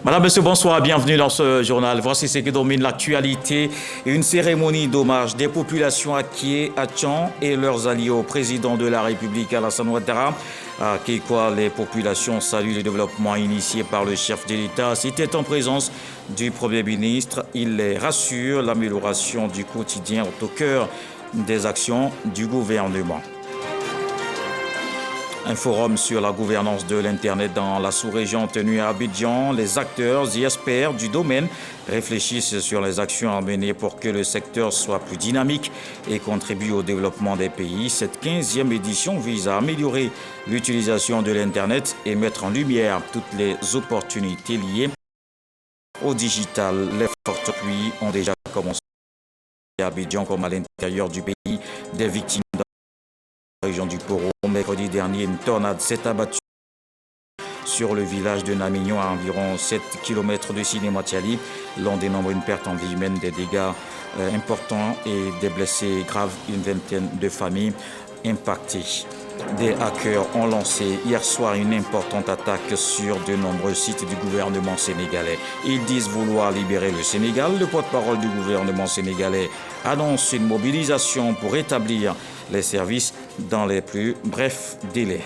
Madame, Monsieur, bonsoir, bienvenue dans ce journal. Voici ce qui domine l'actualité. Une cérémonie d'hommage des populations à Ké, à Tchan et leurs alliés au président de la République, Alassane Ouattara. À Kékwa, les populations saluent le développement initié par le chef de l'État. C'était en présence du Premier ministre. Il les rassure, l'amélioration du quotidien est au cœur des actions du gouvernement. Un forum sur la gouvernance de l'Internet dans la sous-région tenu à Abidjan. Les acteurs et experts du domaine réfléchissent sur les actions à mener pour que le secteur soit plus dynamique et contribue au développement des pays. Cette 15e édition vise à améliorer l'utilisation de l'Internet et mettre en lumière toutes les opportunités liées au digital. Les fortes pluies ont déjà commencé à Abidjan comme à l'intérieur du pays. Des victimes dans la région du Poro. Mercredi dernier, une tornade s'est abattue sur le village de Namignon à environ 7 km de Sinématiali. L'on dénombre une perte en vie humaine, des dégâts importants et des blessés graves, une vingtaine de familles impactées. Des hackers ont lancé hier soir une importante attaque sur de nombreux sites du gouvernement sénégalais. Ils disent vouloir libérer le Sénégal. Le porte-parole du gouvernement sénégalais annonce une mobilisation pour rétablir les services dans les plus brefs délais.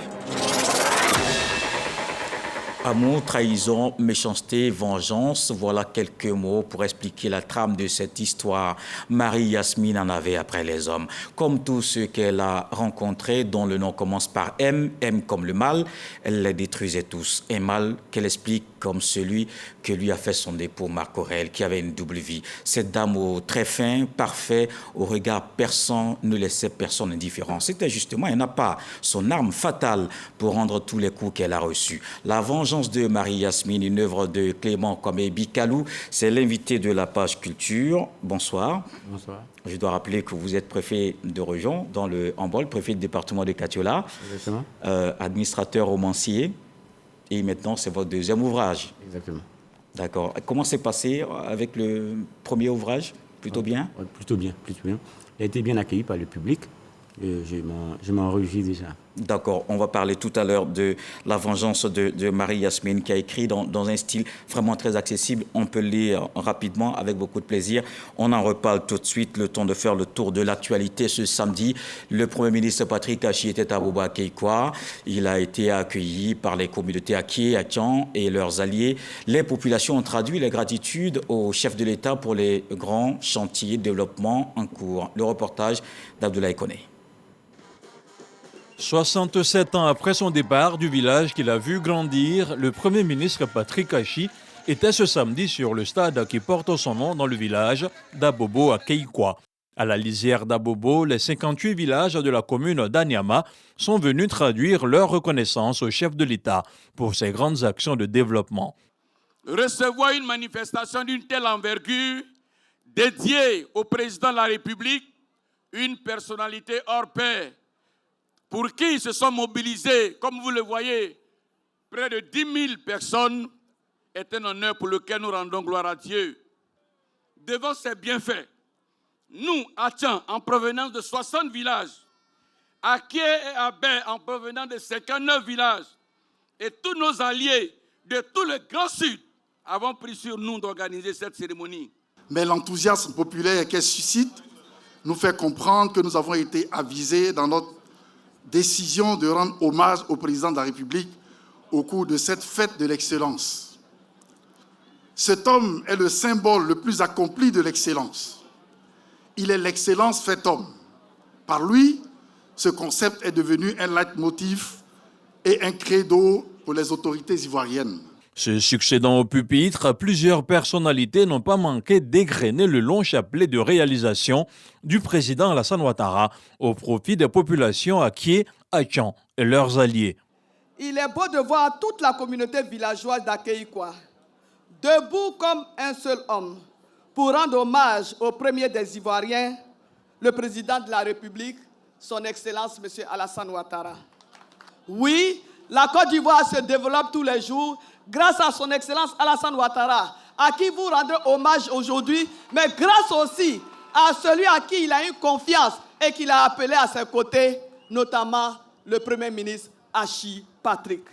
Amour, trahison, méchanceté, vengeance, voilà quelques mots pour expliquer la trame de cette histoire. Marie-Yasmine en avait après les hommes. Comme tous ceux qu'elle a rencontrés, dont le nom commence par M, M comme le mal, elle les détruisait tous. Un mal qu'elle explique comme celui que lui a fait son époux Marc Aurèle, qui avait une double vie. Cette dame au très fin, parfait, au regard perçant, ne laissait personne indifférent. C'était justement un appât, son arme fatale pour rendre tous les coups qu'elle a reçus. La vengeance de Marie-Yasmine, une œuvre de Clément Komé Kalou, c'est l'invité de la page culture. Bonsoir. Bonsoir. Je dois rappeler que vous êtes préfet de région dans le Hambol, préfet du département de Katiola, administrateur romancier, et maintenant c'est votre deuxième ouvrage. Exactement. D'accord. Comment s'est passé avec le premier ouvrage? Plutôt bien? Plutôt bien, plutôt bien. Il a été bien accueilli par le public. Je m'en réjouis déjà. D'accord, on va parler tout à l'heure de la vengeance de Marie-Yasmine qui a écrit dans un style vraiment très accessible. On peut le lire rapidement avec beaucoup de plaisir. On en reparle tout de suite, le temps de faire le tour de l'actualité ce samedi. Le Premier ministre Patrick Tachi était à Boba Kékwa. Il a été accueilli par les communautés à Ké, à Tchan et leurs alliés. Les populations ont traduit les gratitudes au chef de l'État pour les grands chantiers de développement en cours. Le reportage d'Abdoulaye Koné. 67 ans après son départ du village qu'il a vu grandir, le Premier ministre Patrick Tachi était ce samedi sur le stade qui porte son nom dans le village d'Abobo à Kékwa. À la lisière d'Abobo, les 58 villages de la commune d'Anyama sont venus traduire leur reconnaissance au chef de l'État pour ses grandes actions de développement. Recevoir une manifestation d'une telle envergure dédiée au président de la République, une personnalité hors pair, pour qui ils se sont mobilisés, comme vous le voyez, près de 10 000 personnes, est un honneur pour lequel nous rendons gloire à Dieu. Devant ces bienfaits, nous, à Tchan, en provenance de 60 villages, à Ké et à Bé, en provenance de 59 villages, et tous nos alliés de tout le Grand Sud, avons pris sur nous d'organiser cette cérémonie. Mais l'enthousiasme populaire qu'elle suscite nous fait comprendre que nous avons été avisés dans notre décision de rendre hommage au président de la République au cours de cette fête de l'excellence. Cet homme est le symbole le plus accompli de l'excellence. Il est l'excellence fait homme. Par lui, ce concept est devenu un leitmotiv et un credo pour les autorités ivoiriennes. Se succédant au pupitre, plusieurs personnalités n'ont pas manqué d'égrener le long chapelet de réalisation du président Alassane Ouattara au profit des populations à Ké, à Tchan et leurs alliés. Il est beau de voir toute la communauté villageoise d'Akéikwa debout comme un seul homme pour rendre hommage au premier des Ivoiriens, le président de la République, son Excellence M. Alassane Ouattara. Oui, la Côte d'Ivoire se développe tous les jours grâce à son Excellence Alassane Ouattara, à qui vous rendez hommage aujourd'hui, mais grâce aussi à celui à qui il a eu confiance et qu'il a appelé à ses côtés, notamment le Premier ministre Tachi Patrick.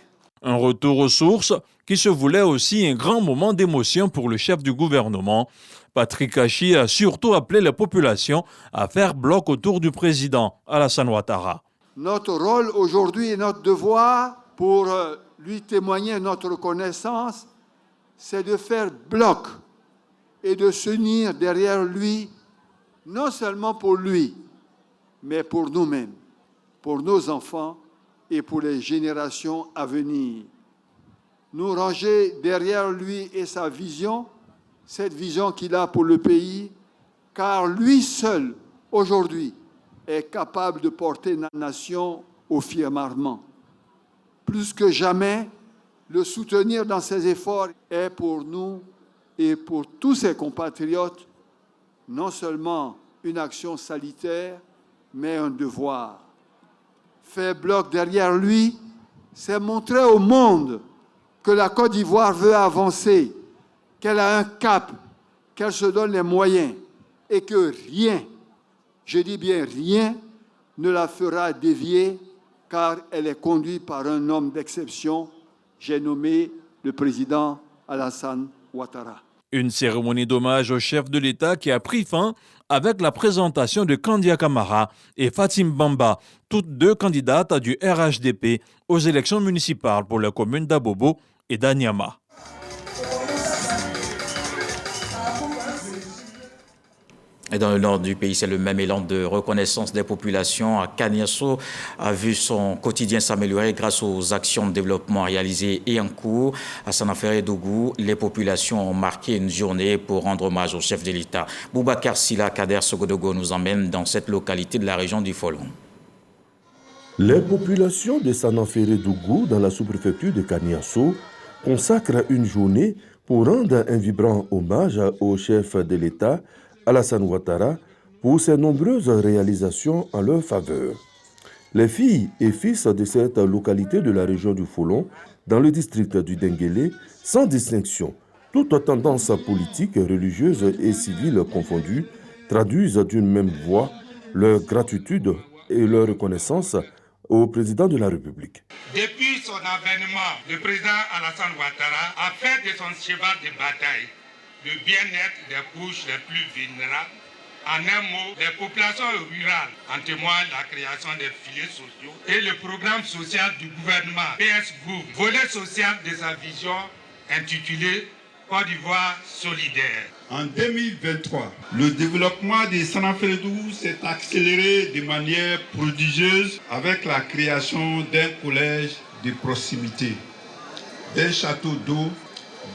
Un retour aux sources qui se voulait aussi un grand moment d'émotion pour le chef du gouvernement. Patrick Achi a surtout appelé la population à faire bloc autour du président Alassane Ouattara. Notre rôle aujourd'hui et notre devoir pour lui témoigner notre reconnaissance, c'est de faire bloc et de s'unir derrière lui, non seulement pour lui, mais pour nous-mêmes, pour nos enfants et pour les générations à venir. Nous ranger derrière lui et sa vision, cette vision qu'il a pour le pays, car lui seul, aujourd'hui, est capable de porter la nation au firmament. Plus que jamais, le soutenir dans ses efforts est pour nous et pour tous ses compatriotes non seulement une action salutaire, mais un devoir. Faire bloc derrière lui, c'est montrer au monde que la Côte d'Ivoire veut avancer, qu'elle a un cap, qu'elle se donne les moyens et que rien, je dis bien rien, ne la fera dévier car elle est conduite par un homme d'exception, j'ai nommé le président Alassane Ouattara. Une cérémonie d'hommage au chef de l'État qui a pris fin avec la présentation de Kandia Camara et Fatim Bamba, toutes deux candidates du RHDP aux élections municipales pour la commune d'Abobo et d'Anyama. Et dans le nord du pays, c'est le même élan de reconnaissance des populations. À Kaniasso a vu son quotidien s'améliorer grâce aux actions de développement réalisées et en cours. À Sanafere-Dougou, les populations ont marqué une journée pour rendre hommage au chef de l'État. Boubacar Sila Kader Sogodogo nous emmène dans cette localité de la région du Folon. Les populations de Sanafere-Dougou, dans la sous-préfecture de Kaniasso, consacrent une journée pour rendre un vibrant hommage au chef de l'État, Alassane Ouattara, pour ses nombreuses réalisations en leur faveur. Les filles et fils de cette localité de la région du Folon, dans le district du Denguélé, sans distinction, toutes tendances politiques, religieuses et civiles confondues, traduisent d'une même voix leur gratitude et leur reconnaissance au président de la République. Depuis son avènement, le président Alassane Ouattara a fait de son cheval de bataille le bien-être des couches les plus vulnérables. En un mot, les populations rurales en témoignent la création des filets sociaux et le programme social du gouvernement PS-Gouv, volet social de sa vision intitulée Côte d'Ivoire solidaire. En 2023, le développement de Sanafere-Dougou s'est accéléré de manière prodigieuse avec la création d'un collège de proximité, d'un château d'eau,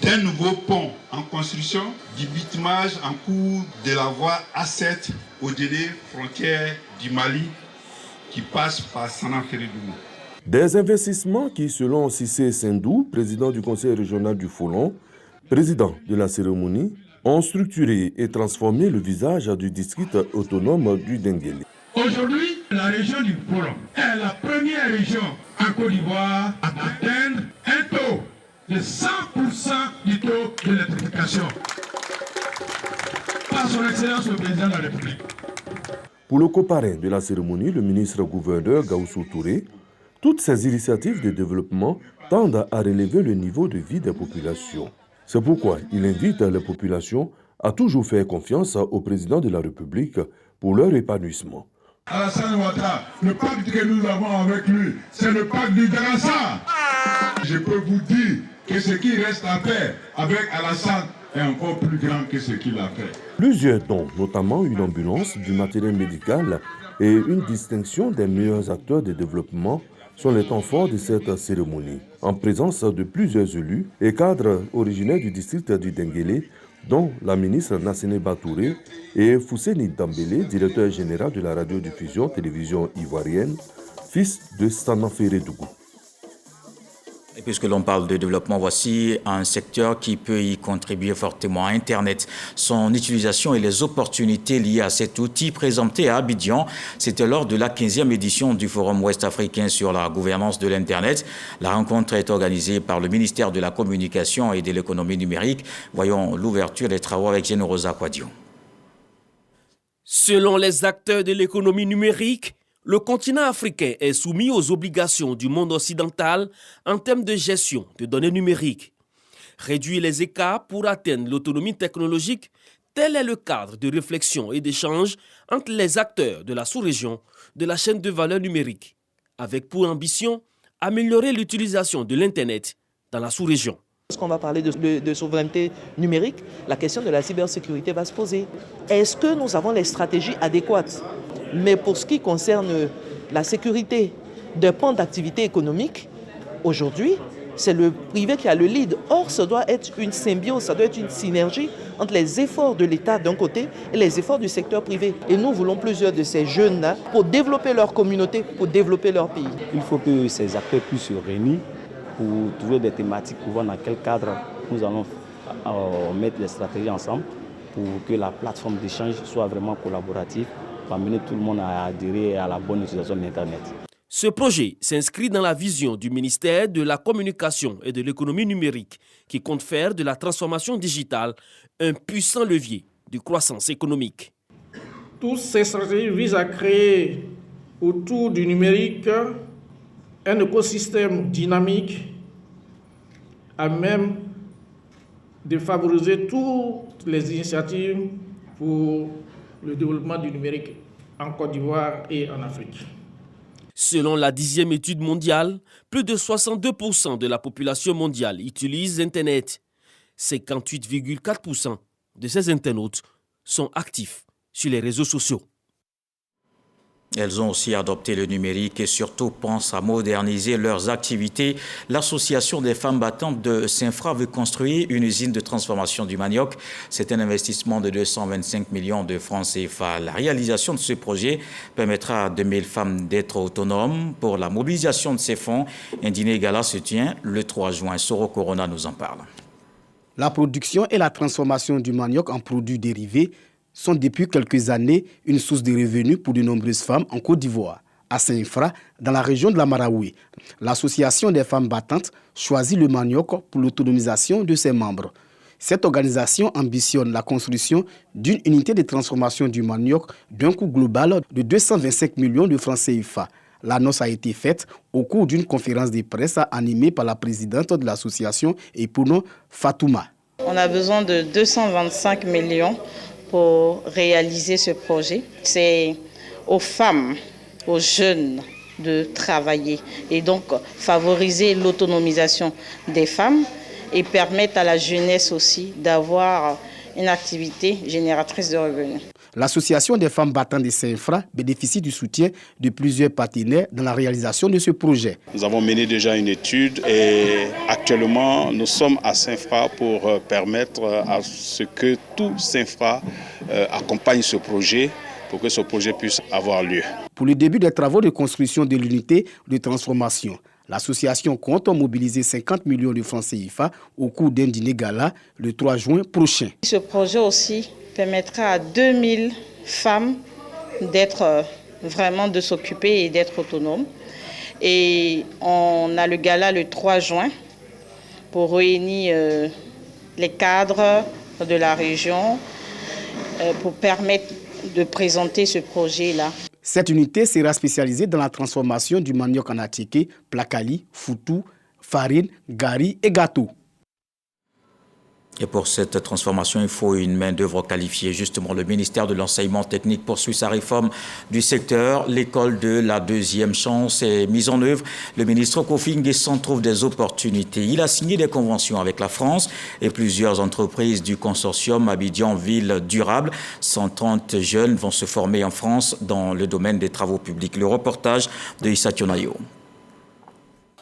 d'un nouveau pont en construction, du bitumage en cours de la voie A7 au-delà frontière du Mali qui passe par Sanafere-Dougou. Des investissements qui, selon Cissé Sindou, président du conseil régional du Folon, président de la cérémonie, ont structuré et transformé le visage du district autonome du Denguélé. Aujourd'hui, la région du Folon est la première région en Côte d'Ivoire à atteindre un taux de 100% du taux d'électrification par son Excellence le Président de la République. Pour le coparrain de la cérémonie, le ministre-gouverneur Gaoussou Touré, toutes ces initiatives de développement tendent à relever le niveau de vie des populations. C'est pourquoi il invite les populations à toujours faire confiance au président de la République pour leur épanouissement. Alassane Ouattara, le pacte que nous avons avec lui, c'est le pacte du Grassa. Je peux vous dire que ce qui reste à faire avec Alassane est encore plus grand que ce qu'il a fait. Plusieurs dons, notamment une ambulance, du matériel médical et une distinction des meilleurs acteurs de développement, sont les temps forts de cette cérémonie, en présence de plusieurs élus et cadres originaires du district du Denguélé, dont la ministre Nassene Batouré et Fousseni Dambélé, directeur général de la radiodiffusion télévision ivoirienne, fils de Sanafere-Dougou. Et puisque l'on parle de développement, voici un secteur qui peut y contribuer fortement, Internet. Son utilisation et les opportunités liées à cet outil présenté à Abidjan, c'était lors de la 15e édition du Forum ouest-africain sur la gouvernance de l'Internet. La rencontre est organisée par le ministère de la Communication et de l'économie numérique. Voyons l'ouverture des travaux avec Générosa Quadion. Selon les acteurs de l'économie numérique, Le continent africain est soumis aux obligations du monde occidental en termes de gestion de données numériques. Réduire les écarts pour atteindre l'autonomie technologique, tel est le cadre de réflexion et d'échange entre les acteurs de la sous-région de la chaîne de valeur numérique, avec pour ambition améliorer l'utilisation de l'Internet dans la sous-région. Lorsqu'on va parler de souveraineté numérique, la question de la cybersécurité va se poser. Est-ce que nous avons les stratégies adéquates? Mais pour ce qui concerne la sécurité des pans d'activité économique, aujourd'hui, c'est le privé qui a le lead. Or, ça doit être une symbiose, ça doit être une synergie entre les efforts de l'État d'un côté et les efforts du secteur privé. Et nous voulons plusieurs de ces jeunes-là pour développer leur communauté, pour développer leur pays. Il faut que ces acteurs puissent se réunir pour trouver des thématiques pour voir dans quel cadre nous allons mettre les stratégies ensemble pour que la plateforme d'échange soit vraiment collaborative, pour amener tout le monde à adhérer à la bonne utilisation de l'Internet. Ce projet s'inscrit dans la vision du ministère de la Communication et de l'Économie numérique qui compte faire de la transformation digitale un puissant levier de croissance économique. Toutes ces stratégies visent à créer autour du numérique un écosystème dynamique à même de favoriser toutes les initiatives pour le développement du numérique en Côte d'Ivoire et en Afrique. Selon la 10e étude mondiale, plus de 62% de la population mondiale utilise Internet. 58,4% de ces internautes sont actifs sur les réseaux sociaux. Elles ont aussi adopté le numérique et surtout pensent à moderniser leurs activités. L'Association des femmes battantes de Saint-Fra veut construire une usine de transformation du manioc. C'est un investissement de 225 millions de francs CFA. La réalisation de ce projet permettra à 2000 femmes d'être autonomes. Pour la mobilisation de ces fonds, un dîner gala se tient le 3 juin. Soro Corona nous en parle. La production et la transformation du manioc en produits dérivés sont depuis quelques années une source de revenus pour de nombreuses femmes en Côte d'Ivoire. À Saint-Fra, dans la région de la Marawi, l'Association des femmes battantes choisit le manioc pour l'autonomisation de ses membres. Cette organisation ambitionne la construction d'une unité de transformation du manioc d'un coût global de 225 millions de francs CFA. L'annonce a été faite au cours d'une conférence de presse animée par la présidente de l'association, Epouno Fatouma. On a besoin de 225 millions pour réaliser ce projet. C'est aux femmes, aux jeunes de travailler et donc favoriser l'autonomisation des femmes et permettre à la jeunesse aussi d'avoir une activité génératrice de revenus. L'Association des femmes battantes de Saint-Fra bénéficie du soutien de plusieurs partenaires dans la réalisation de ce projet. Nous avons mené déjà une étude et actuellement nous sommes à Saint-Fra pour permettre à ce que tout Saint-Fra accompagne ce projet pour que ce projet puisse avoir lieu. Pour le début des travaux de construction de l'unité de transformation, l'association compte mobiliser 50 millions de francs CFA au cours d'un dîner gala le 3 juin prochain. Ce projet aussi permettra à 2000 femmes d'être vraiment de s'occuper et d'être autonomes. Et on a le gala le 3 juin pour réunir les cadres de la région pour permettre de présenter ce projet-là. Cette unité sera spécialisée dans la transformation du manioc en atiké, placali, foutou, farine, gari et gâteau. Et pour cette transformation, il faut une main-d'œuvre qualifiée. Justement, le ministère de l'Enseignement technique poursuit sa réforme du secteur. L'école de la deuxième chance est mise en œuvre. Le ministre Kofi Nguessan trouve des opportunités. Il a signé des conventions avec la France et plusieurs entreprises du consortium Abidjan Ville Durable. 130 jeunes vont se former en France dans le domaine des travaux publics. Le reportage de Issa Tionayo.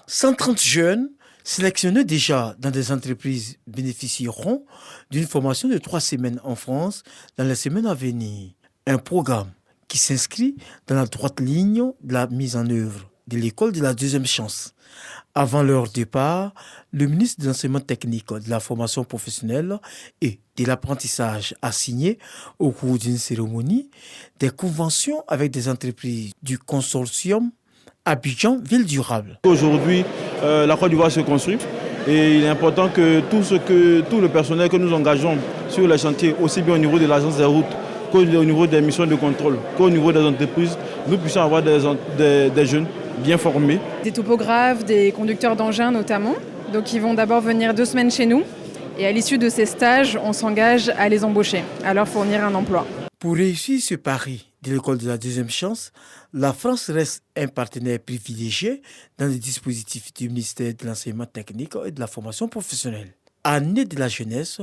130 jeunes sélectionnés déjà dans des entreprises bénéficieront d'une formation de 3 semaines en France dans les semaines à venir. Un programme qui s'inscrit dans la droite ligne de la mise en œuvre de l'école de la deuxième chance. Avant leur départ, le ministre de l'Enseignement technique, de la formation professionnelle et de l'apprentissage a signé, au cours d'une cérémonie, des conventions avec des entreprises du consortium Abidjan Ville Durable. Aujourd'hui, la Côte d'Ivoire se construit et il est important que tout le personnel que nous engageons sur les chantiers, aussi bien au niveau de l'agence des routes qu'au niveau des missions de contrôle, qu'au niveau des entreprises, nous puissions avoir des jeunes bien formés. Des topographes, des conducteurs d'engins notamment. Donc ils vont d'abord venir 2 semaines chez nous et à l'issue de ces stages, on s'engage à les embaucher, à leur fournir un emploi. Pour réussir ce pari de l'école de la deuxième chance, la France reste un partenaire privilégié dans les dispositifs du ministère de l'enseignement technique et de la formation professionnelle. Année de la jeunesse,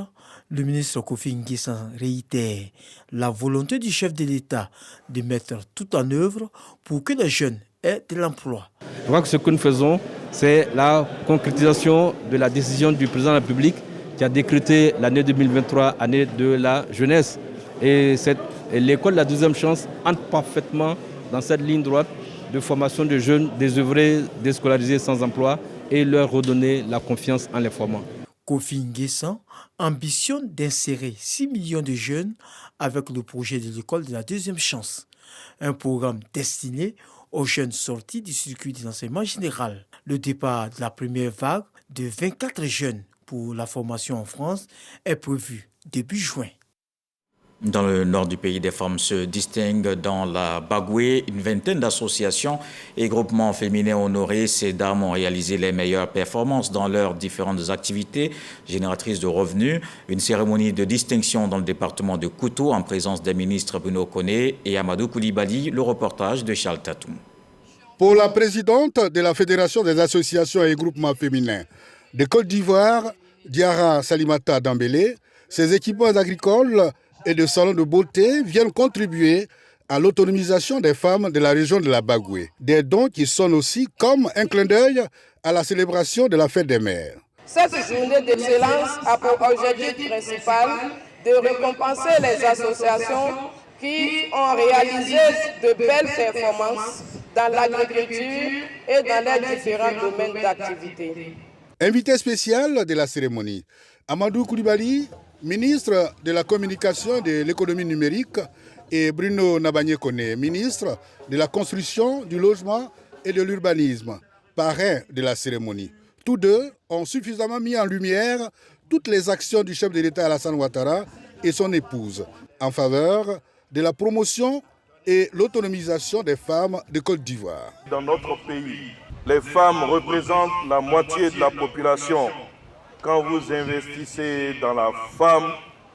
le ministre Kofi Nguessan réitère la volonté du chef de l'État de mettre tout en œuvre pour que les jeunes aient de l'emploi. Je crois que ce que nous faisons, c'est la concrétisation de la décision du président de la République qui a décrété l'année 2023, année de la jeunesse. Et l'école de la deuxième chance entre parfaitement dans cette ligne droite de formation de jeunes désœuvrés, déscolarisés sans emploi et leur redonner la confiance en les formant. Kofi Nguessan ambitionne d'insérer 6 millions de jeunes avec le projet de l'école de la deuxième chance, un programme destiné aux jeunes sortis du circuit de l'enseignement général. Le départ de la première vague de 24 jeunes pour la formation en France est prévu début juin. Dans le nord du pays, des femmes se distinguent dans la Bagoué. Une vingtaine d'associations et groupements féminins honorés. Ces dames ont réalisé les meilleures performances dans leurs différentes activités génératrices de revenus. Une cérémonie de distinction dans le département de Koutou en présence des ministres Bruno Koné et Amadou Koulibaly. Le reportage de Charles Tatoum. Pour la présidente de la Fédération des associations et groupements féminins de Côte d'Ivoire, Diara Salimata Dambélé, ces équipements agricoles et de salons de beauté viennent contribuer à l'autonomisation des femmes de la région de la Bagoué. Des dons qui sonnent aussi comme un clin d'œil à la célébration de la fête des mères. Cette journée d'excellence a pour objectif principal de récompenser les associations qui ont réalisé de belles performances dans l'agriculture et dans les différents domaines d'activité. Invité spécial de la cérémonie, Amadou Koulibaly, ministre de la Communication et de l'économie numérique, et Bruno Nabagné-Koné, ministre de la Construction, du Logement et de l'Urbanisme, parrain de la cérémonie. Tous deux ont suffisamment mis en lumière toutes les actions du chef de l'État Alassane Ouattara et son épouse en faveur de la promotion et l'autonomisation des femmes de Côte d'Ivoire. Dans notre pays, les femmes représentent la moitié de la population. Quand vous investissez dans la femme,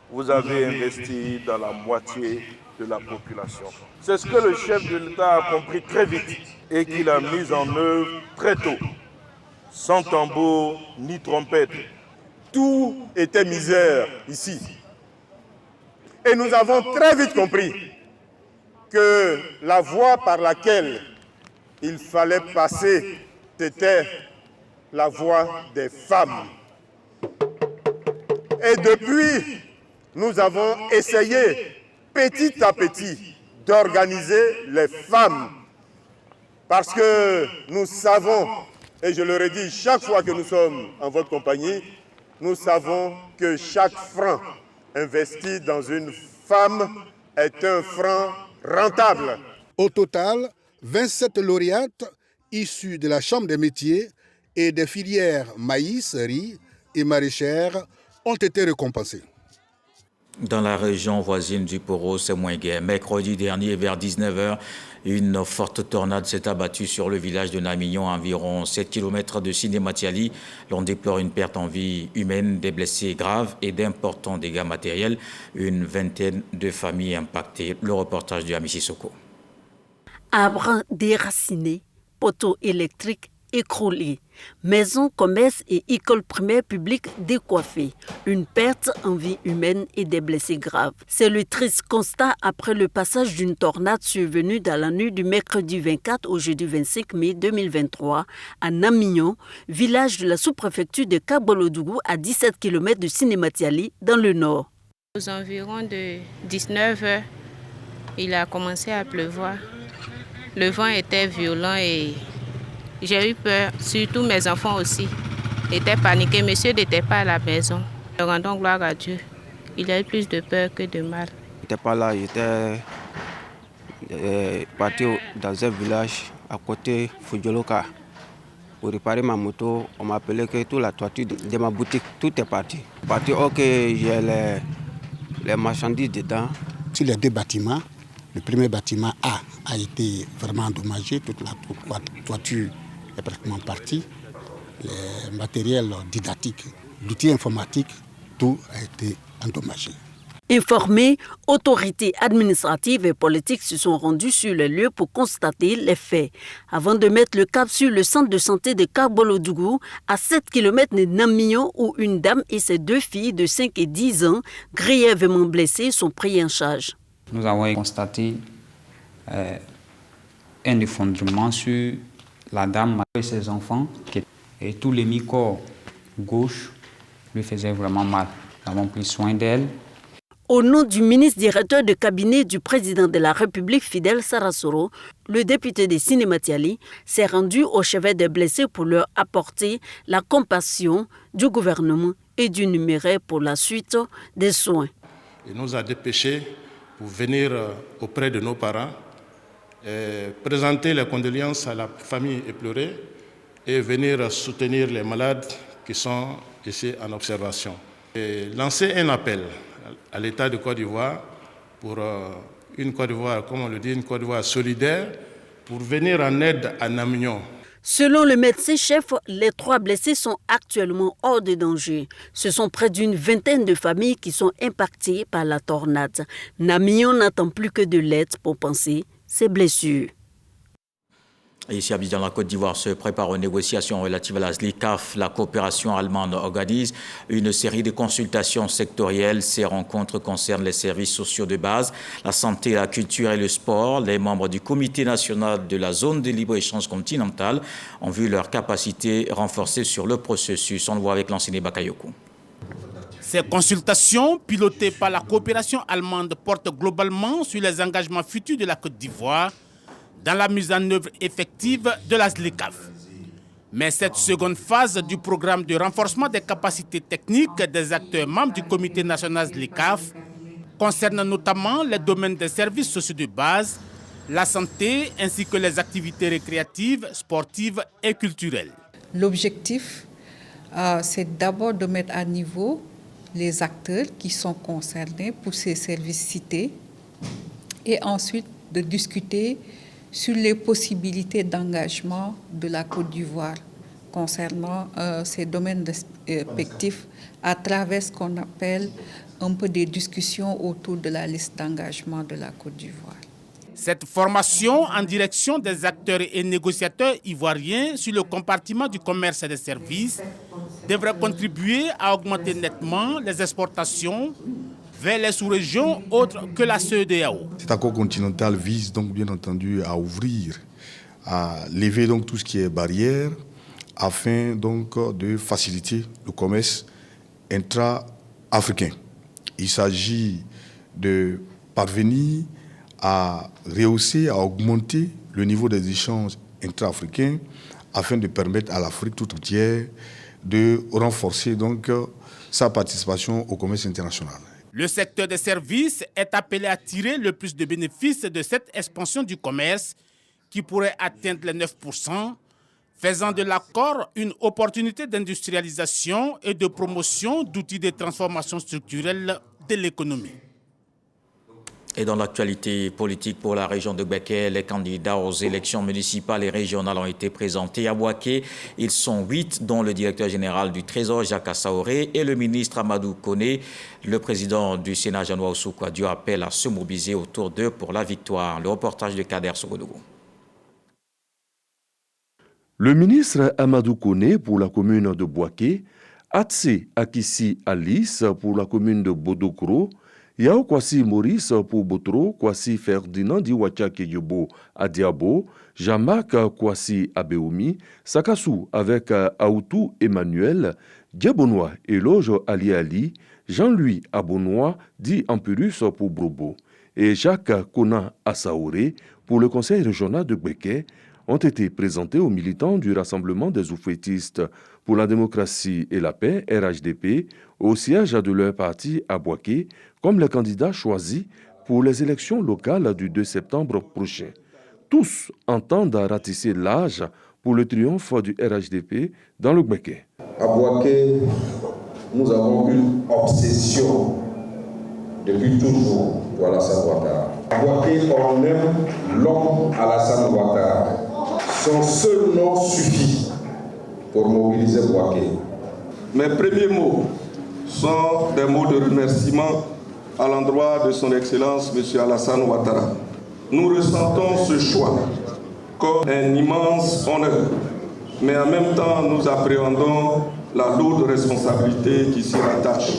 vous avez investi dans la moitié de la population. C'est ce que le chef de l'État a compris très vite et qu'il a mis en œuvre très tôt. Sans tambour ni trompette. Tout était misère ici. Et nous avons très vite compris que la voie par laquelle il fallait passer, c'était la voie des femmes. Et depuis, nous avons essayé petit à petit d'organiser les femmes. Parce que nous savons, et je le redis chaque fois que nous sommes en votre compagnie, nous savons que chaque franc investi dans une femme est un franc rentable. Au total, 27 lauréates issues de la Chambre des métiers et des filières maïs, riz et maraîchères ont été récompensés. Dans la région voisine du Poro, c'est moins gai. Mercredi dernier, vers 19h, une forte tornade s'est abattue sur le village de Namignon, à environ 7 km de Sinématiali. L'on déplore une perte en vie humaine, des blessés graves et d'importants dégâts matériels. Une vingtaine de familles impactées. Le reportage de Amici Soko. Arbres déracinés, poteaux électriques écroulés, maisons, commerces et écoles primaires publiques décoiffées, une perte en vie humaine et des blessés graves. C'est le triste constat après le passage d'une tornade survenue dans la nuit du mercredi 24 au jeudi 25 mai 2023 à Namignon, village de la sous-préfecture de Kabolodougou à 17 km de Sinématiali dans le nord. Aux environs de 19h, il a commencé à pleuvoir. Le vent était violent et j'ai eu peur, surtout mes enfants aussi. Ils étaient paniqués, monsieur n'était pas à la maison. Rendons gloire à Dieu. Il a eu plus de peur que de mal. Je n'étais pas là, j'étais parti dans un village à côté Fudjoloka pour réparer ma moto. On m'a appelé que toute la toiture de ma boutique, tout est parti. Ok, j'ai les marchandises dedans. Sur les deux bâtiments, le premier bâtiment A a été vraiment endommagée. Toute la toiture est pratiquement partie. Les matériels didactiques, l'outil informatique, tout a été endommagé. Informés, autorités administratives et politiques se sont rendus sur les lieux pour constater les faits. Avant de mettre le cap sur le centre de santé de Karbolo-Dougou, à 7 km de Namio, où une dame et ses 2 filles de 5 et 10 ans, grièvement blessées, sont pris en charge. Nous avons constaté un effondrement sur la dame et ses enfants, et tout l'hémicorps gauche lui faisait vraiment mal. Nous avons pris soin d'elle. Au nom du ministre directeur de cabinet du président de la République, Fidel Sarasoro, le député de Sinématiali s'est rendu au chevet des blessés pour leur apporter la compassion du gouvernement et du numéraire pour la suite des soins. Il nous a dépêchés pour venir auprès de nos parents, présenter les condoléances à la famille éplorée et venir soutenir les malades qui sont ici en observation. Et lancer un appel à l'État de Côte d'Ivoire pour une Côte d'Ivoire, comme on le dit, une Côte d'Ivoire solidaire, pour venir en aide à Namignon. Selon le médecin-chef, les 3 blessés sont actuellement hors de danger. Ce sont près d'une vingtaine de familles qui sont impactées par la tornade. Namignon n'attend plus que de l'aide pour panser ses blessures. Et ici à Abidjan, la Côte d'Ivoire se prépare aux négociations relatives à la SLICAF. La coopération allemande organise une série de consultations sectorielles. Ces rencontres concernent les services sociaux de base, la santé, la culture et le sport. Les membres du comité national de la zone de libre-échange continentale ont vu leur capacité renforcée sur le processus. On le voit avec l'enseignant Bakayoko. Ces consultations, pilotées par la coopération allemande, portent globalement sur les engagements futurs de la Côte d'Ivoire dans la mise en œuvre effective de la SLICAF. Mais cette seconde phase du programme de renforcement des capacités techniques des acteurs membres du comité national SLICAF concerne notamment les domaines des services sociaux de base, la santé ainsi que les activités récréatives, sportives et culturelles. L'objectif, c'est d'abord de mettre à niveau les acteurs qui sont concernés pour ces services cités et ensuite de discuter sur les possibilités d'engagement de la Côte d'Ivoire concernant ces domaines respectifs à travers ce qu'on appelle un peu des discussions autour de la liste d'engagement de la Côte d'Ivoire. Cette formation en direction des acteurs et négociateurs ivoiriens sur le compartiment du commerce et des services devrait contribuer à augmenter nettement les exportations vers les sous-régions autres que la CEDEAO. Cet accord continental vise donc bien entendu à ouvrir, à lever donc tout ce qui est barrière afin donc de faciliter le commerce intra-africain. Il s'agit de parvenir à rehausser, à augmenter le niveau des échanges intra-africains afin de permettre à l'Afrique tout entière de renforcer donc sa participation au commerce international. Le secteur des services est appelé à tirer le plus de bénéfices de cette expansion du commerce qui pourrait atteindre les 9%, faisant de l'accord une opportunité d'industrialisation et de promotion d'outils de transformation structurelle de l'économie. Et dans l'actualité politique pour la région de Bouaké, les candidats aux élections municipales et régionales ont été présentés à Bouaké. Ils sont 8, dont le directeur général du Trésor, Jacques Assaoré, et le ministre Amadou Koné. Le président du Sénat, Jean-Noël Oussou-Kouadio, appelle à se mobiliser autour d'eux pour la victoire. Le reportage de Kader Sogodougou. Le ministre Amadou Koné pour la commune de Bouaké, Atse Akissi Alice pour la commune de Bodokro, Yao Kwasi Maurice pour Botro, Kwasi Ferdinand Diwacha Keyobo à Diabo, Jamak Kwasi Abeoumi, Sakassou avec Aoutou Emmanuel, Diabonois Éloge Ali Ali, Jean-Louis Abonois dit Ampurus pour Brobo et Jacques Kona Assaoré pour le conseil régional de Bouaké ont été présentés aux militants du Rassemblement des oufouettistes pour la démocratie et la paix, RHDP, au siège de leur parti à Bouaké, comme les candidats choisis pour les élections locales du 2 septembre prochain. Tous entendent ratisser l'âge pour le triomphe du RHDP dans le Bouaké. À Bouaké, nous avons une obsession depuis toujours pour Alassane Ouattara. Bouaké, on aime l'homme Alassane Ouattara. Son seul nom suffit pour mobiliser Bouaké. Mes premiers mots sont des mots de remerciement à l'endroit de son Excellence M. Alassane Ouattara. Nous ressentons ce choix comme un immense honneur, mais en même temps nous appréhendons la lourde responsabilité qui s'y rattache.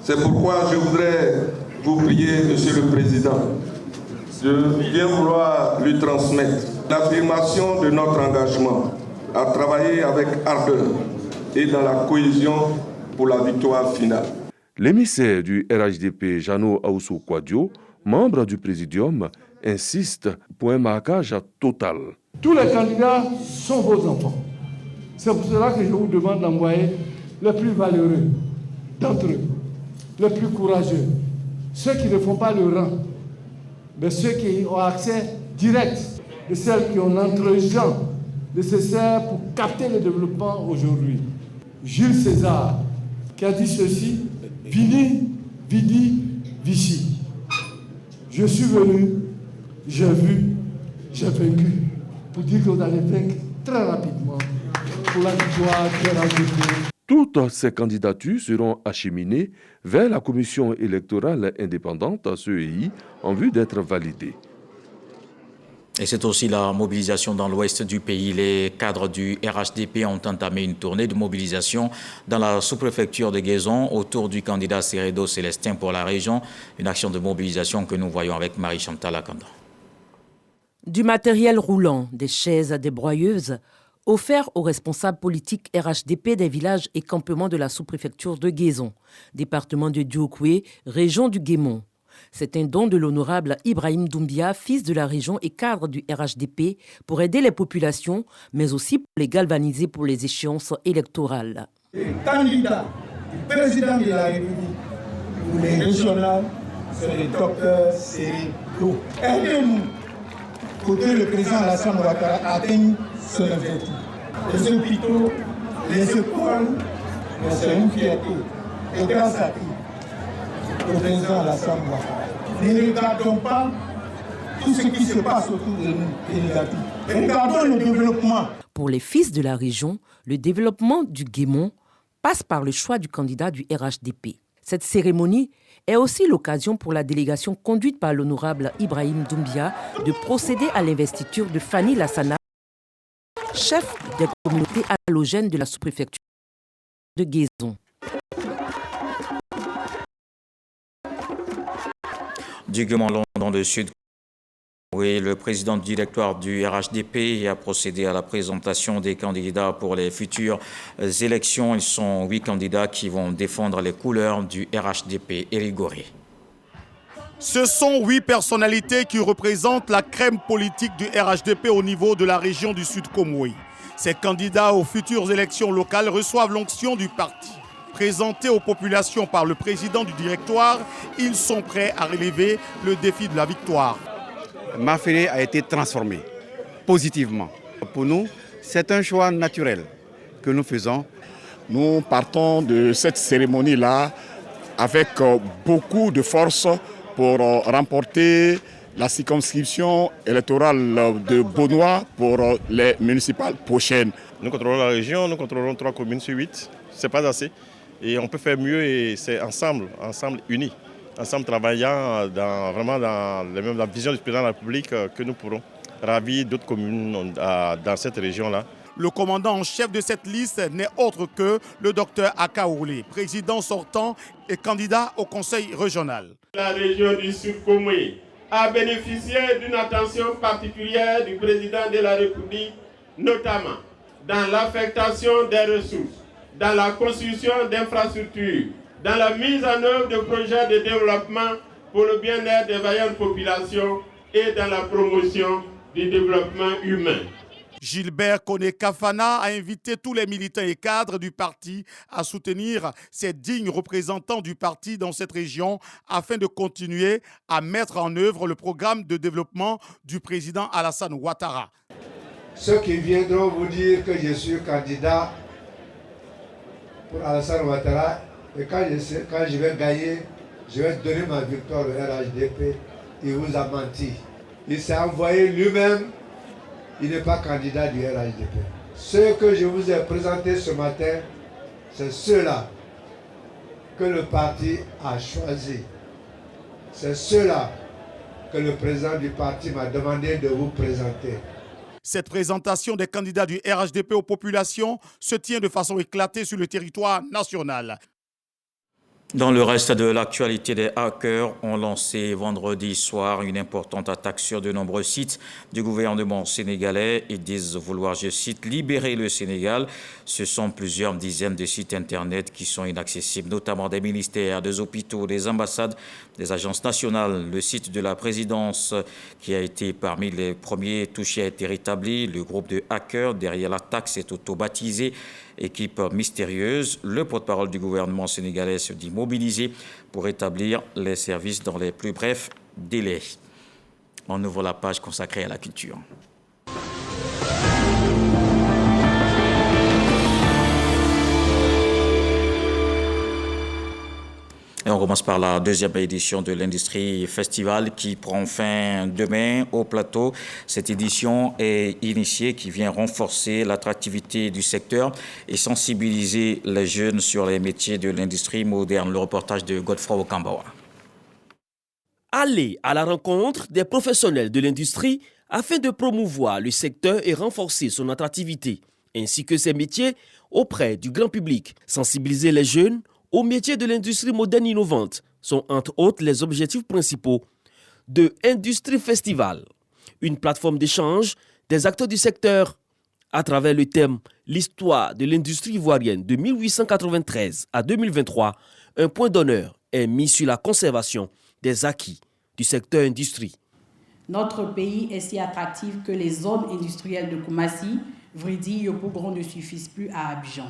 C'est pourquoi je voudrais vous prier, Monsieur le Président, de bien vouloir lui transmettre l'affirmation de notre engagement à travailler avec ardeur et dans la cohésion pour la victoire finale. L'émissaire du RHDP, Jano Aoussou Kouadio, membre du Présidium, insiste pour un marquage total. Tous les candidats sont vos enfants. C'est pour cela que je vous demande d'envoyer les plus valeureux d'entre eux, les plus courageux, ceux qui ne font pas le rang, mais ceux qui ont accès direct, et celles qui ont l'entre-gens nécessaire pour capter le développement aujourd'hui. Jules César, qui a dit ceci, Vini, Vidi, Vici. Je suis venu, j'ai vu, j'ai vaincu. Pour dire que vous allez vaincre très rapidement pour la victoire de la RHDP. Toutes ces candidatures seront acheminées vers la Commission électorale indépendante, CEI, en vue d'être validées. Et c'est aussi la mobilisation dans l'ouest du pays. Les cadres du RHDP ont entamé une tournée de mobilisation dans la sous-préfecture de Guézon autour du candidat Seredo Célestin pour la région. Une action de mobilisation que nous voyons avec Marie-Chantal Akanda. Du matériel roulant, des chaises, des broyeuses, offerts aux responsables politiques RHDP des villages et campements de la sous-préfecture de Guézon, département de Diokoué, région du Guémon. C'est un don de l'honorable Ibrahim Doumbia, fils de la région et cadre du RHDP, pour aider les populations, mais aussi pour les galvaniser pour les échéances électorales. Les candidats du président de la République pour les régionales sont les docteurs Seredo. Aidez-nous pour que le président Alassane Ouattara atteigne son objectif. Les hôpitaux, les écoles, c'est une fierté. Et grâce à qui? Le président Alassane Ouattara. Ne regardons pas tout ce qui se passe autour de nous, les négatifs. Regardons le développement. Pour les fils de la région, le développement du Guémon passe par le choix du candidat du RHDP. Cette cérémonie est aussi l'occasion pour la délégation conduite par l'honorable Ibrahim Doumbia de procéder à l'investiture de Fanny Lassana, chef des communautés halogènes de la sous-préfecture de Guézon. Du Guémon, dans le sud, oui, le président du directoire du RHDP a procédé à la présentation des candidats pour les futures élections. Ils sont 8 candidats qui vont défendre les couleurs du RHDP Érigoré. Ce sont 8 personnalités qui représentent la crème politique du RHDP au niveau de la région du Sud Komoui. Ces candidats aux futures élections locales reçoivent l'onction du parti. Présentés aux populations par le président du directoire, ils sont prêts à relever le défi de la victoire. Maféré a été transformé positivement. Pour nous, c'est un choix naturel que nous faisons. Nous partons de cette cérémonie-là avec beaucoup de force pour remporter la circonscription électorale de Beaunois pour les municipales prochaines. Nous contrôlons la région, nous contrôlons 3 communes sur 8. Ce n'est pas assez. Et on peut faire mieux et c'est ensemble unis. Ensemble travaillant vraiment dans la vision du président de la République que nous pourrons ravir d'autres communes dans cette région-là. Le commandant en chef de cette liste n'est autre que le docteur Akaoulé, président sortant et candidat au conseil régional. La région du Sud Komoui a bénéficié d'une attention particulière du président de la République, notamment dans l'affectation des ressources, dans la construction d'infrastructures, dans la mise en œuvre de projets de développement pour le bien-être des vaillantes populations et dans la promotion du développement humain. Gilbert Koné Kafana a invité tous les militants et cadres du parti à soutenir ces dignes représentants du parti dans cette région afin de continuer à mettre en œuvre le programme de développement du président Alassane Ouattara. Ceux qui viendront vous dire que je suis candidat pour Alassane Ouattara, et quand je vais gagner, je vais donner ma victoire au RHDP. il vous a menti. Il s'est envoyé lui-même, il n'est pas candidat du RHDP. Ceux que je vous ai présentés ce matin, c'est ceux-là que le parti a choisi. C'est ceux-là que le président du parti m'a demandé de vous présenter. Cette présentation des candidats du RHDP aux populations se tient de façon éclatée sur le territoire national. Dans le reste de l'actualité, des hackers ont lancé vendredi soir une importante attaque sur de nombreux sites du gouvernement sénégalais. Ils disent vouloir, je cite, libérer le Sénégal. Ce sont plusieurs dizaines de sites internet qui sont inaccessibles, notamment des ministères, des hôpitaux, des ambassades, des agences nationales. Le site de la présidence qui a été parmi les premiers touchés a été rétabli. Le groupe de hackers derrière l'attaque s'est auto-baptisé Équipe mystérieuse. Le porte-parole du gouvernement sénégalais se dit mobilisé pour établir les services dans les plus brefs délais. On ouvre la page consacrée à la culture. Et on commence par la deuxième édition de l'Industrie Festival qui prend fin demain au plateau. Cette édition est initiée qui vient renforcer l'attractivité du secteur et sensibiliser les jeunes sur les métiers de l'industrie moderne. Le reportage de Godefroy Okambawa. Aller à la rencontre des professionnels de l'industrie afin de promouvoir le secteur et renforcer son attractivité, ainsi que ses métiers auprès du grand public. Sensibiliser les jeunes aux métiers de l'industrie moderne innovante sont entre autres les objectifs principaux de Industrie Festival, une plateforme d'échange des acteurs du secteur à travers le thème « L'histoire de l'industrie ivoirienne de 1893 à 2023 ». Un point d'honneur est mis sur la conservation des acquis du secteur industrie. Notre pays est si attractif que les zones industrielles de Koumassi, Vridi et Yopougon ne suffisent plus à Abidjan.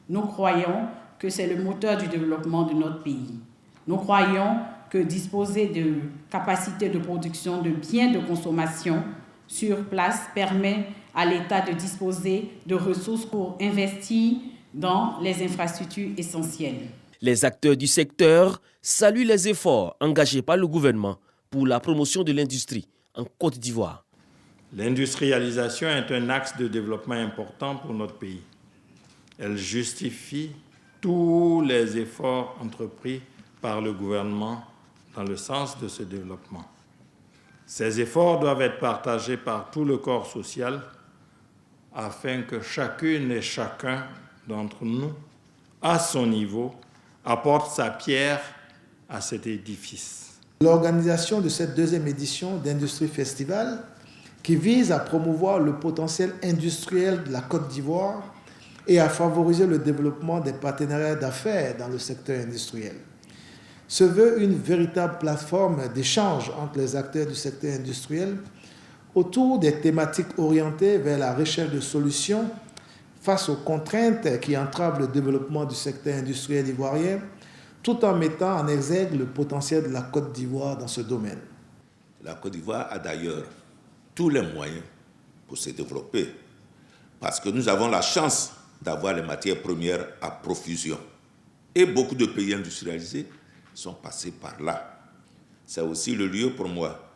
Nous croyons que c'est le moteur du développement de notre pays. Nous croyons que disposer de capacités de production de biens de consommation sur place permet à l'État de disposer de ressources pour investir dans les infrastructures essentielles. Les acteurs du secteur saluent les efforts engagés par le gouvernement pour la promotion de l'industrie en Côte d'Ivoire. L'industrialisation est un axe de développement important pour notre pays. Elle justifie tous les efforts entrepris par le gouvernement dans le sens de ce développement. Ces efforts doivent être partagés par tout le corps social afin que chacune et chacun d'entre nous, à son niveau, apporte sa pierre à cet édifice. L'organisation de cette deuxième édition d'Industrie Festival, qui vise à promouvoir le potentiel industriel de la Côte d'Ivoire et à favoriser le développement des partenariats d'affaires dans le secteur industriel, se veut une véritable plateforme d'échange entre les acteurs du secteur industriel autour des thématiques orientées vers la recherche de solutions face aux contraintes qui entravent le développement du secteur industriel ivoirien, tout en mettant en exergue le potentiel de la Côte d'Ivoire dans ce domaine. La Côte d'Ivoire a d'ailleurs tous les moyens pour se développer, parce que nous avons la chance d'avoir les matières premières à profusion. Et beaucoup de pays industrialisés sont passés par là. C'est aussi le lieu pour moi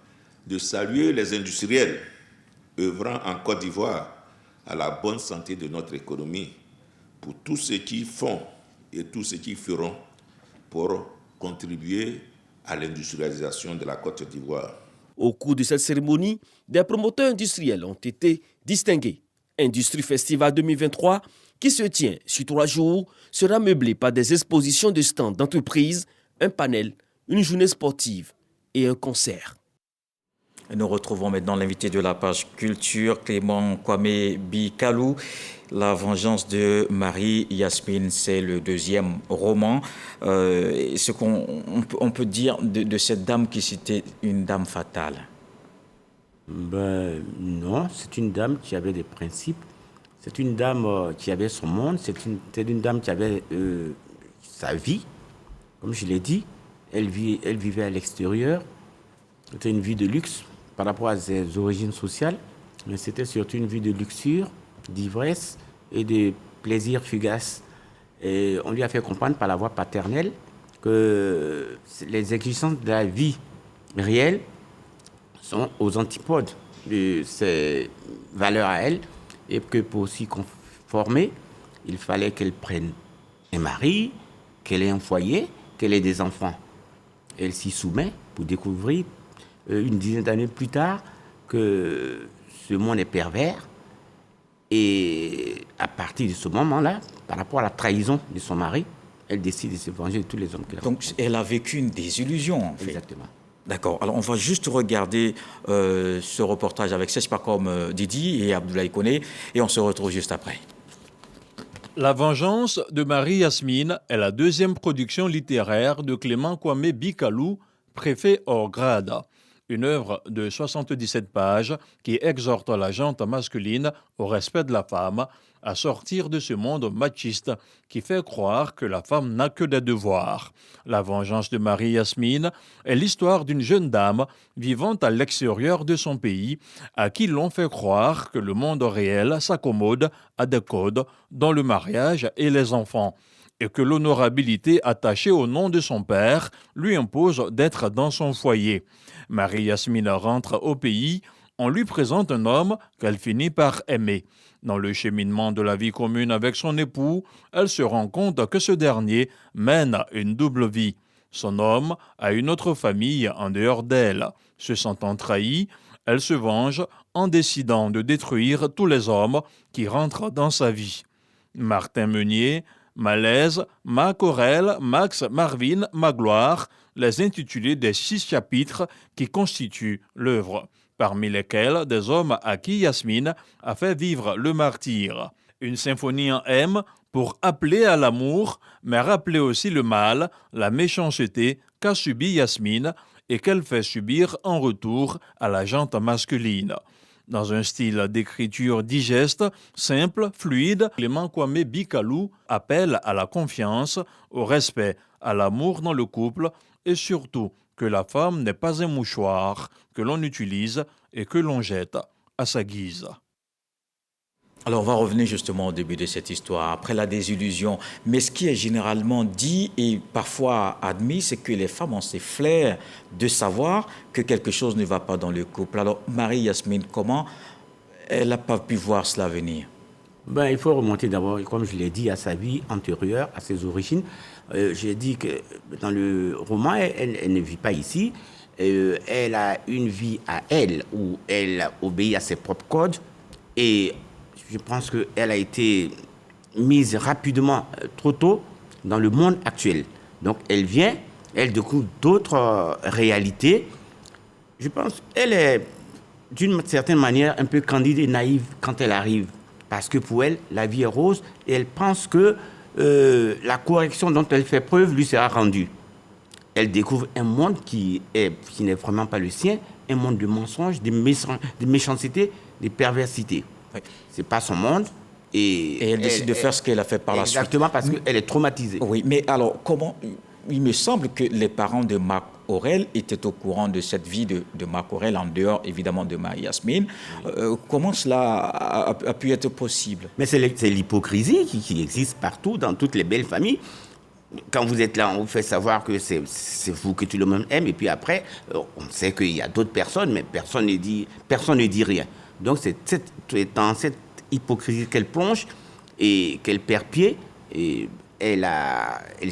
de saluer les industriels œuvrant en Côte d'Ivoire à la bonne santé de notre économie, pour tout ce qu'ils font et tout ce qu'ils feront pour contribuer à l'industrialisation de la Côte d'Ivoire. Au cours de cette cérémonie, des promoteurs industriels ont été distingués. Industrie Festival 2023, qui se tient sur 3 jours, sera meublé par des expositions de stands d'entreprises, un panel, une journée sportive et un concert. Et nous retrouvons maintenant l'invité de la page culture, Clément Kwame Bikalou. La vengeance de Marie-Yasmine, c'est le deuxième roman. Ce qu'on peut dire de cette dame qui c'était une dame fatale? Non, c'est une dame qui avait des principes. C'est une dame qui avait son monde. C'est une dame qui avait sa vie. Comme je l'ai dit, elle vivait à l'extérieur. C'était une vie de luxe par rapport à ses origines sociales, mais c'était surtout une vie de luxure, d'ivresse et de plaisir fugace. Et on lui a fait comprendre par la voix paternelle que les exigences de la vie réels sont aux antipodes de ses valeurs à elle, et que pour s'y conformer, il fallait qu'elle prenne un mari, qu'elle ait un foyer, qu'elle ait des enfants. Elle s'y soumet pour découvrir une dizaine d'années plus tard que ce monde est pervers. Et à partir de ce moment-là, par rapport à la trahison de son mari, elle décide de se venger de tous les hommes qu'elle a. Donc elle a vécu une désillusion, en fait. Exactement. D'accord. Alors on va juste regarder ce reportage avec Sespakom Didi et Abdoulaye Koné et on se retrouve juste après. La vengeance de Marie-Yasmine est la deuxième production littéraire de Clément Kwame Bikalou, préfet hors grade. Une œuvre de 77 pages qui exhorte la gente masculine au respect de la femme, à sortir de ce monde machiste qui fait croire que la femme n'a que des devoirs. La vengeance de Marie-Yasmine est l'histoire d'une jeune dame vivant à l'extérieur de son pays, à qui l'on fait croire que le monde réel s'accommode à des codes dans le mariage et les enfants, et que l'honorabilité attachée au nom de son père lui impose d'être dans son foyer. Marie-Yasmine rentre au pays, on lui présente un homme qu'elle finit par aimer. Dans le cheminement de la vie commune avec son époux, elle se rend compte que ce dernier mène une double vie. Son homme a une autre famille en dehors d'elle. Se sentant trahie, elle se venge en décidant de détruire tous les hommes qui rentrent dans sa vie. Martin Meunier, Malaise, Mac Aurel, Max, Marvin, Magloire, les intitulés des 6 chapitres qui constituent l'œuvre, parmi lesquels des hommes à qui Yasmine a fait vivre le martyre. Une symphonie en M pour appeler à l'amour, mais rappeler aussi le mal, la méchanceté qu'a subi Yasmine et qu'elle fait subir en retour à la gente masculine. Dans un style d'écriture digeste, simple, fluide, Clément Kwame Bikalou appelle à la confiance, au respect, à l'amour dans le couple et surtout que la femme n'est pas un mouchoir que l'on utilise et que l'on jette à sa guise. Alors, on va revenir justement au début de cette histoire, après la désillusion. Mais ce qui est généralement dit et parfois admis, c'est que les femmes ont ces flairs de savoir que quelque chose ne va pas dans le couple. Alors, Marie-Yasmine, comment elle n'a pas pu voir cela venir? Il faut remonter d'abord, comme je l'ai dit, à sa vie antérieure, à ses origines. J'ai dit que dans le roman, elle ne vit pas ici. Elle a une vie à elle, où elle obéit à ses propres codes. Et je pense qu'elle a été mise rapidement, trop tôt, dans le monde actuel. Donc elle vient, elle découvre d'autres réalités. Je pense qu'elle est, d'une certaine manière, un peu candide et naïve quand elle arrive. Parce que pour elle, la vie est rose et elle pense que la correction dont elle fait preuve lui sera rendue. Elle découvre un monde qui n'est vraiment pas le sien, un monde de mensonges, de méchanceté, de perversité. Oui. C'est pas son monde. Et elle décide de faire ce qu'elle a fait par la suite. Exactement, parce qu'elle est traumatisée. Oui, mais alors, comment... Il me semble que les parents de Mac Aurel étaient au courant de cette vie de Mac Aurel, en dehors évidemment de Marie-Yasmine. Comment cela a pu être possible? Mais c'est l'hypocrisie qui existe partout, dans toutes les belles familles. Quand vous êtes là, on vous fait savoir que c'est vous que tout le monde aime, et puis après, on sait qu'il y a d'autres personnes, mais personne ne dit rien. Donc c'est dans cette hypocrisie qu'elle plonge et qu'elle perd pied, et elle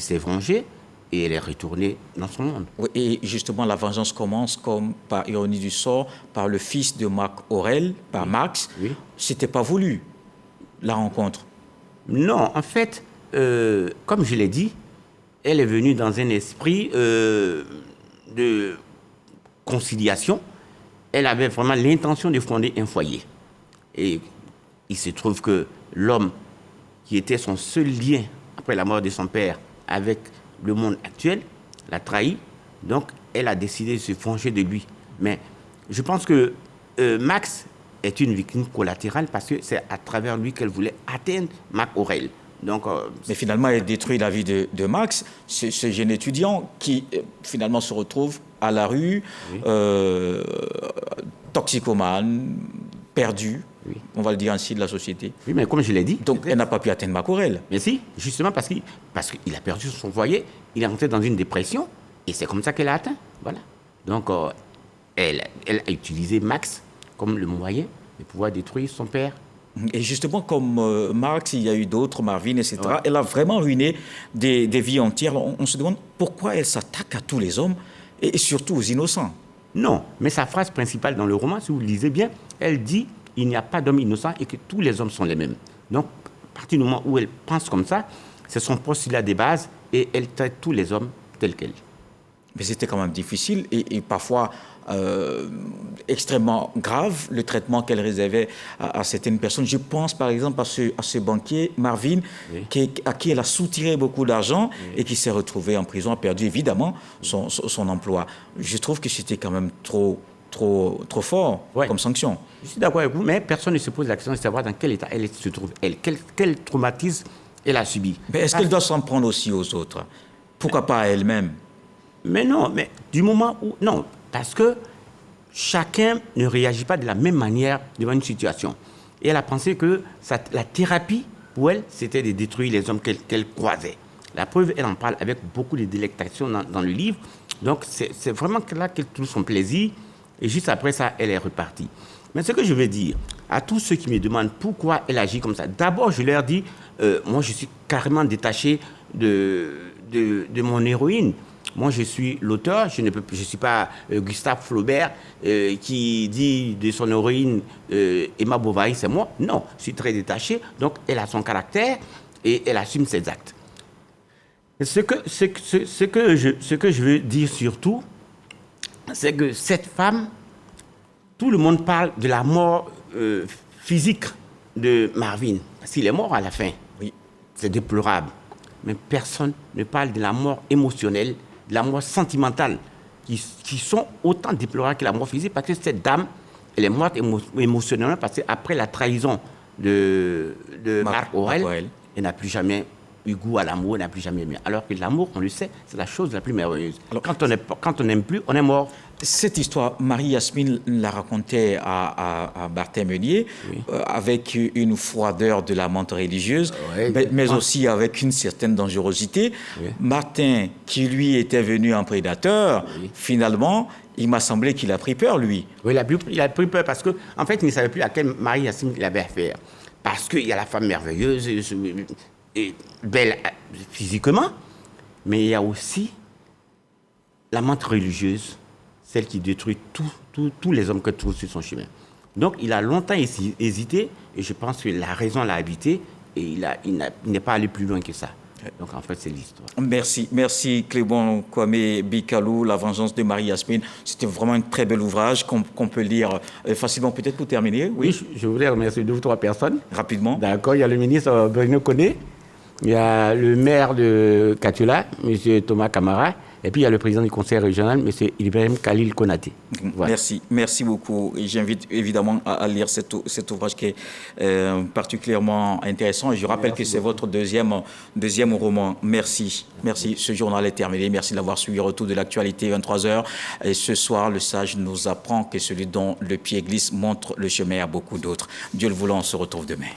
s'est vengée. Et elle est retournée dans son monde. Oui, et justement, la vengeance commence, comme par ironie du sort, par le fils de Mac Aurel, par Max. Oui. C'était pas voulu, la rencontre. Non, en fait, comme je l'ai dit, elle est venue dans un esprit de conciliation. Elle avait vraiment l'intention de fonder un foyer. Et il se trouve que l'homme qui était son seul lien après la mort de son père avec le monde actuel, l'a trahi, donc elle a décidé de se venger de lui. Mais je pense que Max est une victime collatérale parce que c'est à travers lui qu'elle voulait atteindre Mac Aurel. Donc, mais finalement, elle détruit la vie de Max, ce jeune étudiant qui finalement se retrouve à la rue, oui. Toxicomane, perdu. Oui. On va le dire ainsi de la société. Oui, mais comme je l'ai dit... Donc, elle n'a pas pu atteindre Mac Aurel. Mais si, justement parce qu'il a perdu son foyer, il est rentré dans une dépression, et c'est comme ça qu'elle a atteint. Voilà. Donc, elle a utilisé Max comme le moyen de pouvoir détruire son père. Et justement, comme Marx, il y a eu d'autres, Marvin, etc. Ouais. Elle a vraiment ruiné des vies entières. On se demande pourquoi elle s'attaque à tous les hommes et surtout aux innocents. Non, mais sa phrase principale dans le roman, si vous le lisez bien, elle dit « il n'y a pas d'homme innocent et que tous les hommes sont les mêmes ». Donc, à partir du moment où elle pense comme ça, c'est son postulat de base et elle traite tous les hommes tels quels. Mais c'était quand même difficile et parfois extrêmement grave, le traitement qu'elle réservait à certaines personnes. Je pense par exemple à ce banquier, Marvin, oui, à qui elle a soutiré beaucoup d'argent, oui, et qui s'est retrouvé en prison, a perdu évidemment son emploi. Je trouve que c'était quand même trop fort, ouais, comme sanction. Je suis d'accord avec vous, mais personne ne se pose la question de savoir dans quel état elle se trouve, quel traumatisme elle a subi. Mais est-ce qu'elle doit s'en prendre aussi aux autres? Pourquoi pas à elle-même? Mais non, mais du moment où... Non, parce que chacun ne réagit pas de la même manière devant une situation. Et elle a pensé que la thérapie, pour elle, c'était de détruire les hommes qu'elle croisait. La preuve, elle en parle avec beaucoup de délectation dans le livre. Donc, c'est vraiment là qu'elle trouve son plaisir. Et juste après ça, elle est repartie. Mais ce que je veux dire à tous ceux qui me demandent pourquoi elle agit comme ça, d'abord, je leur dis, moi, je suis carrément détaché de mon héroïne. Moi, je suis l'auteur, je ne suis pas Gustave Flaubert qui dit de son héroïne Emma Bovary, c'est moi. Non, je suis très détaché. Donc, elle a son caractère et elle assume ses actes. Ce que je veux dire surtout, c'est que cette femme, tout le monde parle de la mort physique de Marvin. S'il est mort à la fin, oui, c'est déplorable. Mais personne ne parle de la mort émotionnelle, de la mort sentimentale, qui sont autant déplorables que la mort physique, parce que cette dame, elle est morte émotionnellement, parce qu'après la trahison de Marc Aurèle, elle n'a plus jamais eu goût à l'amour, elle n'a plus jamais aimé. Alors que l'amour, on le sait, c'est la chose la plus merveilleuse. Alors, quand on n'aime plus, on est mort. Cette histoire, Marie-Yasmine la racontait à Martin Meunier, oui, avec une froideur de la menthe religieuse, oui, mais aussi avec une certaine dangerosité. Oui. Martin, qui lui était venu en prédateur, oui, finalement, il m'a semblé qu'il a pris peur, lui. Oui, il a pris peur parce qu'en fait, il ne savait plus à quelle Marie-Yasmine il avait affaire. Parce qu'il y a la femme merveilleuse et belle physiquement, mais il y a aussi la menthe religieuse, celle qui détruit tous les hommes que trouve sur son chemin. Donc, il a longtemps hésité, et je pense que la raison l'a habité, et il n'est pas allé plus loin que ça. Donc, en fait, c'est l'histoire. Merci Clément Kwame Bikalou, La vengeance de Marie-Yasmine. C'était vraiment un très bel ouvrage qu'on peut lire facilement. Peut-être pour terminer. Oui, je voulais remercier 2 ou 3 personnes. Rapidement. D'accord, il y a le ministre Bruno Koné, il y a le maire de Katula, M. Thomas Camara, et puis il y a le président du conseil régional, M. Ibrahim Khalil Konaté. Voilà. Merci beaucoup. Et j'invite évidemment à lire cet ouvrage qui est particulièrement intéressant. Et je rappelle que c'est votre deuxième roman. Merci. Ce journal est terminé. Merci d'avoir suivi Retour de l'actualité, 23h. Et ce soir, le sage nous apprend que celui dont le pied glisse montre le chemin à beaucoup d'autres. Dieu le voulant, on se retrouve demain.